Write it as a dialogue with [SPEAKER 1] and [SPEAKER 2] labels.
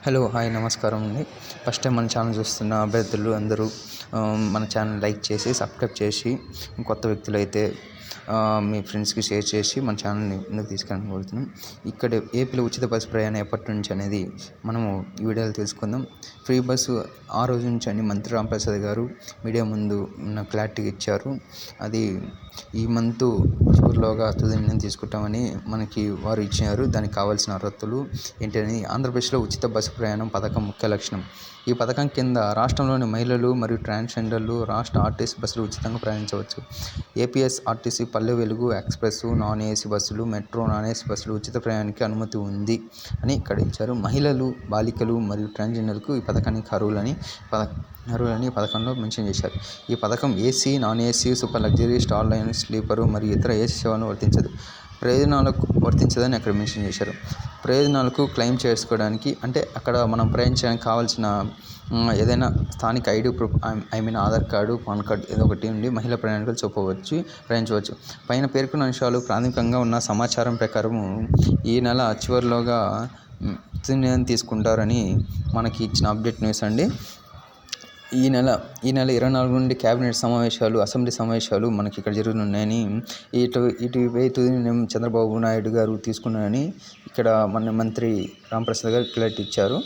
[SPEAKER 1] Hello, hi, నమస్కారం అండి. First time మన ఛానల్ చూస్తున్న అభ్యర్థులు అందరూ మన ఛానల్ లైక్ చేసి సబ్స్క్రైబ్ చేసి, కొత్త వ్యక్తులైతే మీ ఫ్రెండ్స్కి షేర్ చేసి మన ఛానల్ని ముందుకు తీసుకెళ్ళాలని కోరుతున్నాం. ఇక్కడ ఏపీలో ఉచిత బస్సు ప్రయాణం ఎప్పటి నుంచి అనేది మనము ఈ వీడియోలో తెలుసుకుందాం. ఫ్రీ బస్సు ఆ రోజు నుంచి అని మంత్రి రాంప్రసాద్ గారు మీడియా ముందు క్లారిటీగా ఇచ్చారు. అది ఈ మంత్ చివరిలోగా తుది నిర్ణయం తీసుకుంటామని మనకి వారు ఇచ్చారు. దానికి కావాల్సిన అర్హతలు ఏంటని ఆంధ్రప్రదేశ్లో ఉచిత బస్సు ప్రయాణం పథకం ముఖ్య లక్షణం. ఈ పథకం కింద రాష్ట్రంలోని మహిళలు మరియు ట్రాన్స్జెండర్లు రాష్ట్ర ఆర్టీసీ బస్సులు ఉచితంగా ప్రయాణించవచ్చు. APSRTC Palle Velugu express, non AC బస్సులు, మెట్రో నాన్ ఏసీ బస్సులు ఉచిత ప్రయాణానికి అనుమతి ఉంది అని ఇక్కడ ఇచ్చారు. మహిళలు, బాలికలు మరియు ట్రాన్స్జెండర్లకు ఈ పథకానికి అర్హులని పథకంలో మెన్షన్ చేశారు. ఈ పథకం AC, non AC, super luxury, star line, sleeper మరియు ఇతర ఏసీ సేవలను వర్తించదు. ప్రయోజనాలకు వర్తించదని అక్కడ మెన్షన్ చేశారు. ప్రయోజనాలకు క్లెయిమ్ చేసుకోవడానికి అంటే అక్కడ మనం ప్రయాణించడానికి కావాల్సిన ఏదైనా స్థానిక ID proof, Aadhaar card, pan card ఏదో ఒకటి ఉండి మహిళా ప్రయాణికులు ప్రయాణించవచ్చు. పైన పేర్కొన్న అంశాలు ప్రాథమికంగా ఉన్న సమాచారం ప్రకారం ఈ నెల చివరిలోగా నిర్ణయం తీసుకుంటారని మనకి ఇచ్చిన అప్డేట్ న్యూస్ అండి. ఈ నెల 24 నుండి కేబినెట్ సమావేశాలు, అసెంబ్లీ సమావేశాలు మనకి ఇక్కడ జరుగుతున్నాయని, ఇటువైపు తుది నిర్ణయం చంద్రబాబు నాయుడు గారు తీసుకున్నారని ఇక్కడ మన మంత్రి రాంప్రసాద్ గారు క్లారిటీ ఇచ్చారు.